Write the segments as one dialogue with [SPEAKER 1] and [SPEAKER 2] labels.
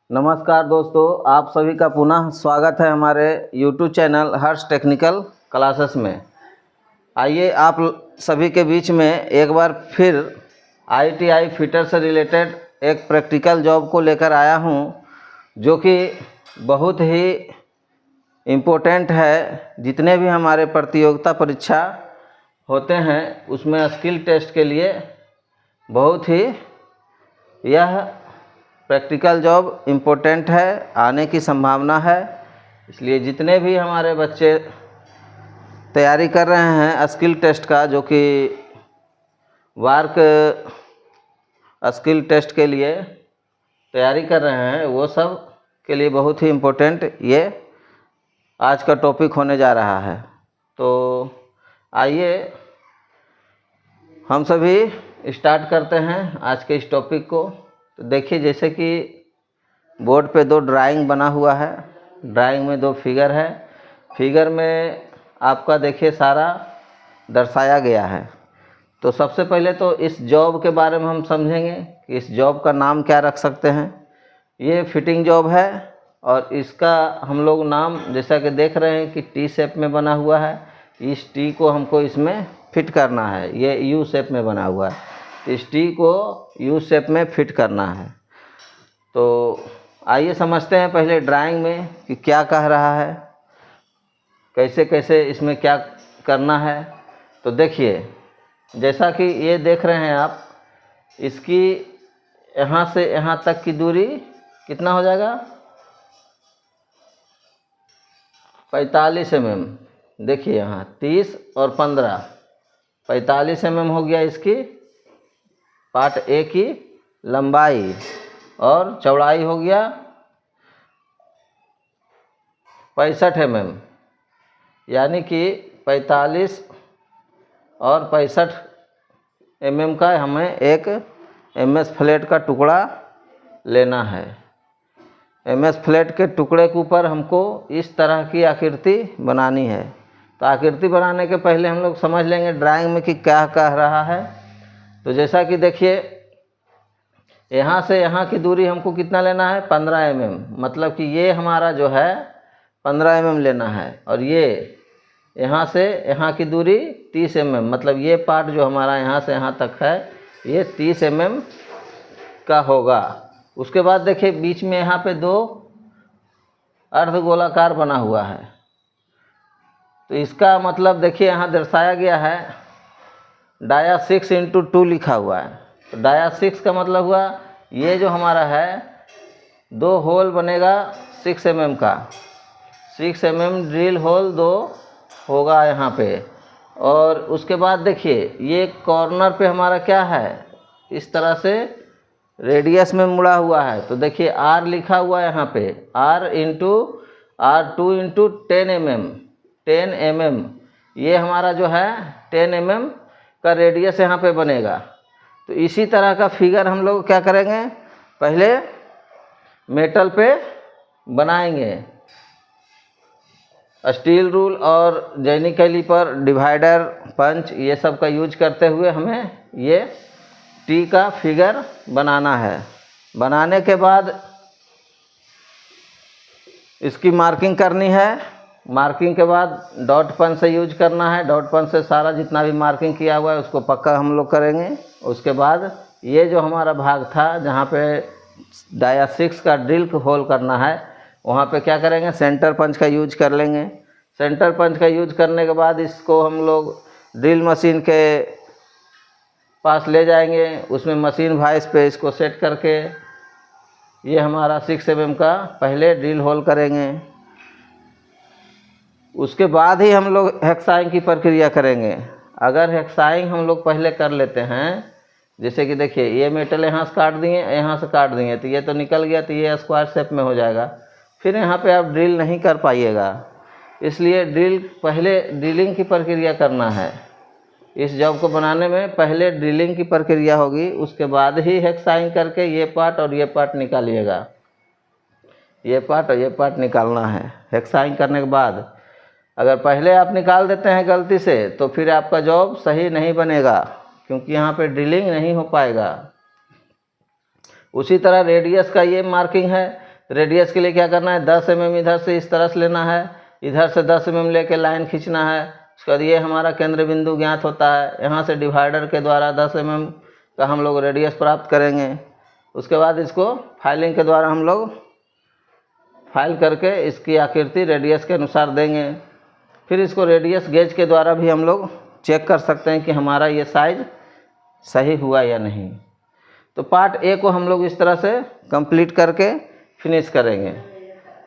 [SPEAKER 1] नमस्कार दोस्तों, आप सभी का पुनः स्वागत है हमारे YouTube चैनल हर्ष टेक्निकल क्लासेस में। आइए आप सभी के बीच में एक बार फिर ITI फिटर से रिलेटेड एक प्रैक्टिकल जॉब को लेकर आया हूं, जो कि बहुत ही इम्पोर्टेंट है। जितने भी हमारे प्रतियोगिता परीक्षा होते हैं उसमें स्किल टेस्ट के लिए बहुत ही यह प्रैक्टिकल जॉब इम्पोर्टेंट है, आने की संभावना है। इसलिए जितने भी हमारे बच्चे तैयारी कर रहे हैं स्किल टेस्ट का, जो कि वर्क स्किल टेस्ट के लिए तैयारी कर रहे हैं, वो सब के लिए बहुत ही इम्पोर्टेंट ये आज का टॉपिक होने जा रहा है। तो आइए हम सभी स्टार्ट करते हैं आज के इस टॉपिक को। तो देखिए, जैसे कि बोर्ड पे दो ड्राइंग बना हुआ है, ड्राइंग में दो फिगर है। फिगर में आपका देखिए सारा दर्शाया गया है। तो सबसे पहले तो इस जॉब के बारे में हम समझेंगे कि इस जॉब का नाम क्या रख सकते हैं। ये फिटिंग जॉब है और इसका हम लोग नाम जैसा कि देख रहे हैं कि टी शेप में बना हुआ है। इस टी को हमको इसमें फिट करना है। ये यू शेप में बना हुआ है, इस टी को यू शेप में फिट करना है। तो आइए समझते हैं पहले ड्राइंग में कि क्या कह रहा है, कैसे कैसे इसमें क्या करना है। तो देखिए, जैसा कि ये देख रहे हैं आप, इसकी यहाँ से यहाँ तक की दूरी कितना हो जाएगा, 45 mm। देखिए यहाँ 30 और 15, 45 mm हो गया इसकी पार्ट ए की लंबाई, और चौड़ाई हो गया 65 mm। यानी कि 45 और 65 mm का हमें एक MS फ्लैट का टुकड़ा लेना है। MS फ्लैट के टुकड़े के ऊपर हमको इस तरह की आकृति बनानी है। तो आकृति बनाने के पहले हम लोग समझ लेंगे ड्राइंग में कि क्या कह रहा है। तो जैसा कि देखिए, यहाँ से यहाँ की दूरी हमको कितना लेना है, 15 mm। मतलब कि ये हमारा जो है 15 mm लेना है, और ये यहाँ से यहाँ की दूरी 30 mm। मतलब ये पार्ट जो हमारा यहाँ से यहाँ तक है ये 30 mm का होगा। उसके बाद देखिए बीच में यहाँ पे दो अर्धगोलाकार बना हुआ है। तो इसका मतलब देखिए यहाँ दर्शाया गया है, डाया 6x2 लिखा हुआ है। तो डाया 6 का मतलब हुआ ये जो हमारा है दो होल बनेगा 6 mm का, 6 mm ड्रिल होल दो होगा यहाँ पे। और उसके बाद देखिए ये कॉर्नर पे हमारा क्या है, इस तरह से रेडियस में मुड़ा हुआ है। तो देखिए R लिखा हुआ है यहाँ पे, R2 इंटू 10 mm। ये हमारा जो है 10 mm का रेडियस यहाँ पे बनेगा। तो इसी तरह का फिगर हम लोग क्या करेंगे, पहले मेटल पे बनाएंगे। स्टील रूल और जैनी कैलीपर, डिवाइडर, पंच, ये सब का यूज करते हुए हमें ये टी का फिगर बनाना है। बनाने के बाद इसकी मार्किंग करनी है। मार्किंग के बाद डॉट पेन से यूज करना है। डॉट पेन से सारा जितना भी मार्किंग किया हुआ है उसको पक्का हम लोग करेंगे। उसके बाद ये जो हमारा भाग था जहाँ पे डाया 6 का ड्रिल होल करना है, वहाँ पे क्या करेंगे, सेंटर पंच का यूज कर लेंगे। सेंटर पंच का यूज करने के बाद इसको हम लोग ड्रिल मशीन के पास ले जाएंगे। उसमें मशीन वाइस पे इसको सेट करके ये हमारा 6 mm का पहले ड्रिल होल करेंगे। उसके बाद ही हम लोग हेक्साइंग की प्रक्रिया करेंगे। अगर हेक्साइंग हम लोग पहले कर लेते हैं, जैसे कि देखिए ये मेटल यहाँ से काट दिए, यहाँ से काट दिए, तो ये तो निकल गया, तो ये स्क्वायर शेप में हो जाएगा। फिर यहाँ पे आप ड्रिल नहीं कर पाइएगा। इसलिए पहले ड्रिलिंग की प्रक्रिया करना है। इस जॉब को बनाने में पहले ड्रिलिंग की प्रक्रिया होगी, उसके बाद ही हेक्साइंग करके ये पार्ट और ये पार्ट निकालिएगा। ये पार्ट और ये पार्ट निकालना है हेक्साइंग करने के बाद। अगर पहले आप निकाल देते हैं गलती से तो फिर आपका जॉब सही नहीं बनेगा, क्योंकि यहाँ पे ड्रिलिंग नहीं हो पाएगा। उसी तरह रेडियस का ये मार्किंग है, रेडियस के लिए क्या करना है, 10 mm इधर से इस तरह से लेना है, इधर से 10 mm लेके लाइन खींचना है। उसके बाद ये हमारा केंद्र बिंदु ज्ञात होता है, यहाँ से डिवाइडर के द्वारा 10 mm का हम लोग रेडियस प्राप्त करेंगे। उसके बाद इसको फाइलिंग के द्वारा हम लोग फाइल करके इसकी आकृति रेडियस के अनुसार देंगे। फिर इसको रेडियस गेज के द्वारा भी हम लोग चेक कर सकते हैं कि हमारा ये साइज सही हुआ या नहीं। तो पार्ट ए को हम लोग इस तरह से कंप्लीट करके फिनिश करेंगे।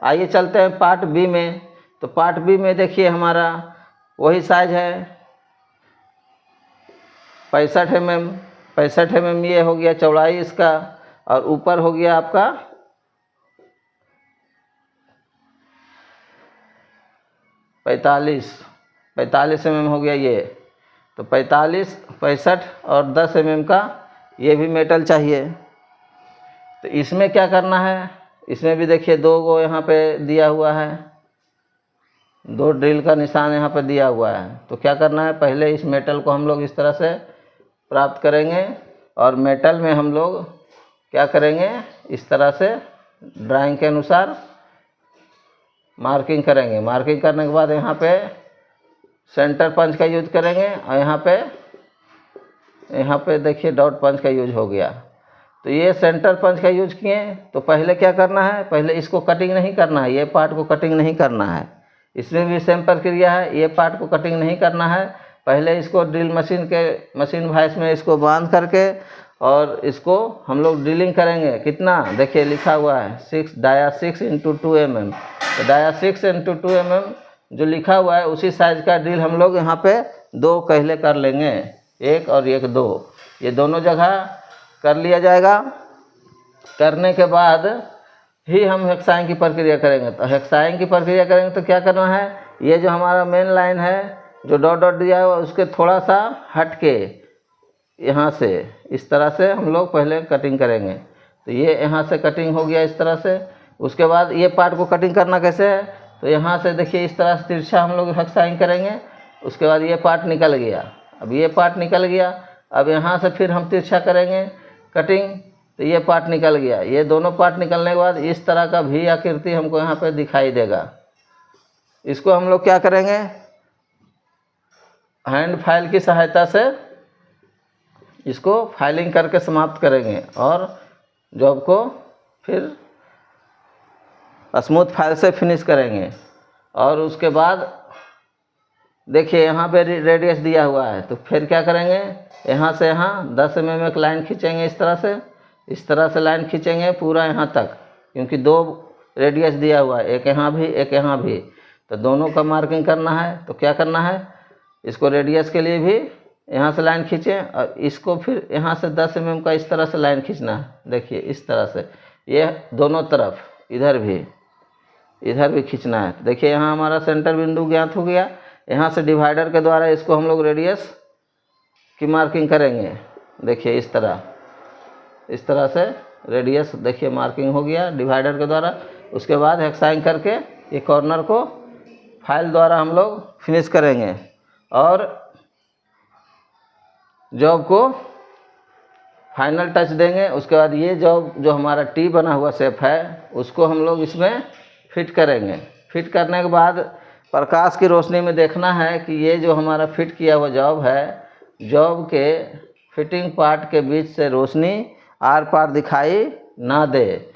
[SPEAKER 1] आइए चलते हैं पार्ट बी में। तो पार्ट बी में देखिए हमारा वही साइज है 65 mm। 65 mm ये हो गया चौड़ाई इसका, और ऊपर हो गया आपका 45 mm हो गया ये। तो 45, 65 और 10 mm का ये भी मेटल चाहिए। तो इसमें क्या करना है, इसमें भी देखिए 2 गो यहाँ पे दिया हुआ है, 2 ड्रिल का निशान यहाँ पे दिया हुआ है। तो क्या करना है, पहले इस मेटल को हम लोग इस तरह से प्राप्त करेंगे, और मेटल में हम लोग क्या करेंगे, इस तरह से ड्राइंग के अनुसार मार्किंग करेंगे। मार्किंग करने के बाद यहाँ पे सेंटर पंच का यूज करेंगे, और यहाँ पे देखिए डॉट पंच का यूज हो गया। तो ये सेंटर पंच का यूज किए। तो पहले क्या करना है, पहले इसको कटिंग नहीं करना है, ये पार्ट को कटिंग नहीं करना है। इसमें भी सेम प्रक्रिया है, ये पार्ट को कटिंग नहीं करना है। पहले इसको ड्रिल मशीन वाइस में इसको बांध करके और इसको हम लोग ड्रिलिंग करेंगे। कितना देखिए लिखा हुआ है 6 डाया 6 × 2 mm। तो डाया 6 × 2 mm जो लिखा हुआ है उसी साइज का ड्रिल हम लोग यहाँ पे 2 पहले कर लेंगे, 1 और 1 2, ये दोनों जगह कर लिया जाएगा। करने के बाद ही हम हेक्साइन की प्रक्रिया करेंगे। तो हेक्साइन की प्रक्रिया करेंगे तो क्या करना है, ये जो हमारा मेन लाइन है जो डॉट डॉट दिया हुआ उसके थोड़ा सा हट के यहाँ से इस तरह से हम लोग पहले कटिंग करेंगे। तो ये यहाँ से कटिंग हो गया इस तरह से। उसके बाद ये पार्ट को कटिंग करना कैसे है, तो यहाँ से देखिए इस तरह से तिरछा हम लोग हेक्साइन करेंगे। उसके बाद ये पार्ट निकल गया, अब ये पार्ट निकल गया, अब यहाँ से फिर हम तिरछा करेंगे कटिंग, तो ये पार्ट निकल गया। ये दोनों पार्ट निकलने के बाद इस तरह का भी आकृति हमको यहाँ पे दिखाई देगा। इसको हम लोग क्या करेंगे, हैंड फाइल की सहायता से इसको फाइलिंग करके समाप्त करेंगे, और जॉब को फिर स्मूथ फाइल से फिनिश करेंगे। और उसके बाद देखिए यहाँ पे रेडियस दिया हुआ है, तो फिर क्या करेंगे, यहाँ से यहाँ 10 mm एक लाइन खींचेंगे इस तरह से लाइन खींचेंगे पूरा यहाँ तक, क्योंकि 2 रेडियस दिया हुआ है, एक यहाँ भी एक यहाँ भी, तो दोनों का मार्किंग करना है। तो क्या करना है, इसको रेडियस के लिए भी यहाँ से लाइन खींचें, और इसको फिर यहाँ से 10 mm का इस तरह से लाइन खींचना है। देखिए इस तरह से ये दोनों तरफ इधर भी खींचना है। देखिए यहाँ हमारा सेंटर बिंदु ज्ञात हो गया। यहाँ से डिवाइडर के द्वारा इसको हम लोग रेडियस की मार्किंग करेंगे। देखिए इस तरह से रेडियस देखिए मार्किंग हो गया डिवाइडर के द्वारा। उसके बाद हेक्साइन करके ये कॉर्नर को फाइल द्वारा हम लोग फिनिश करेंगे, और जॉब को फाइनल टच देंगे। उसके बाद ये जॉब जो हमारा टी बना हुआ शेप है उसको हम लोग इसमें फिट करेंगे। फिट करने के बाद प्रकाश की रोशनी में देखना है कि ये जो हमारा फिट किया हुआ जॉब है, जॉब के फिटिंग पार्ट के बीच से रोशनी आर पार दिखाई ना दे।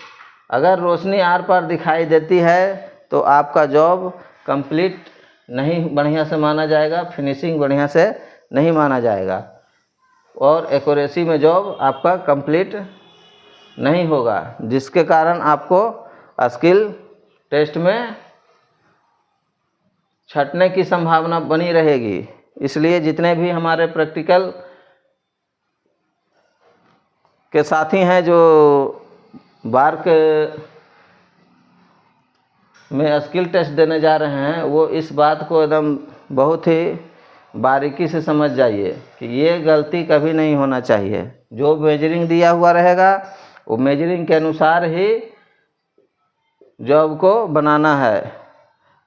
[SPEAKER 1] अगर रोशनी आर पार दिखाई देती है तो आपका जॉब कंप्लीट नहीं बढ़िया से माना जाएगा, फिनिशिंग बढ़िया से नहीं माना जाएगा, और एक्यूरेसी में जॉब आपका कंप्लीट नहीं होगा, जिसके कारण आपको स्किल टेस्ट में छटने की संभावना बनी रहेगी। इसलिए जितने भी हमारे प्रैक्टिकल के साथी हैं जो बार्क में स्किल टेस्ट देने जा रहे हैं, वो इस बात को एकदम बहुत ही बारीकी से समझ जाइए कि ये गलती कभी नहीं होना चाहिए। जो मेजरिंग दिया हुआ रहेगा वो मेजरिंग के अनुसार ही जॉब को बनाना है।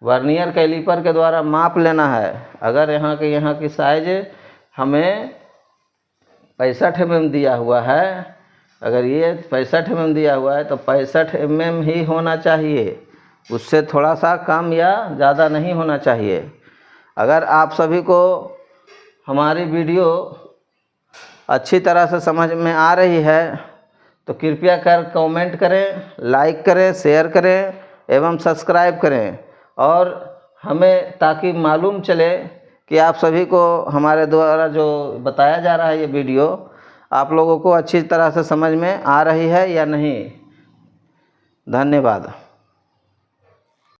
[SPEAKER 1] वर्नियर कैलीपर के द्वारा माप लेना है। अगर यहाँ की साइज हमें 65 mm दिया हुआ है, अगर ये 65 mm दिया हुआ है तो 65 mm ही होना चाहिए, उससे थोड़ा सा कम या ज़्यादा नहीं होना चाहिए। अगर आप सभी को हमारी वीडियो अच्छी तरह से समझ में आ रही है तो कृपया कर कमेंट करें, लाइक करें, शेयर करें एवं सब्सक्राइब करें, और हमें ताकि मालूम चले कि आप सभी को हमारे द्वारा जो बताया जा रहा है ये वीडियो आप लोगों को अच्छी तरह से समझ में आ रही है या नहीं। धन्यवाद।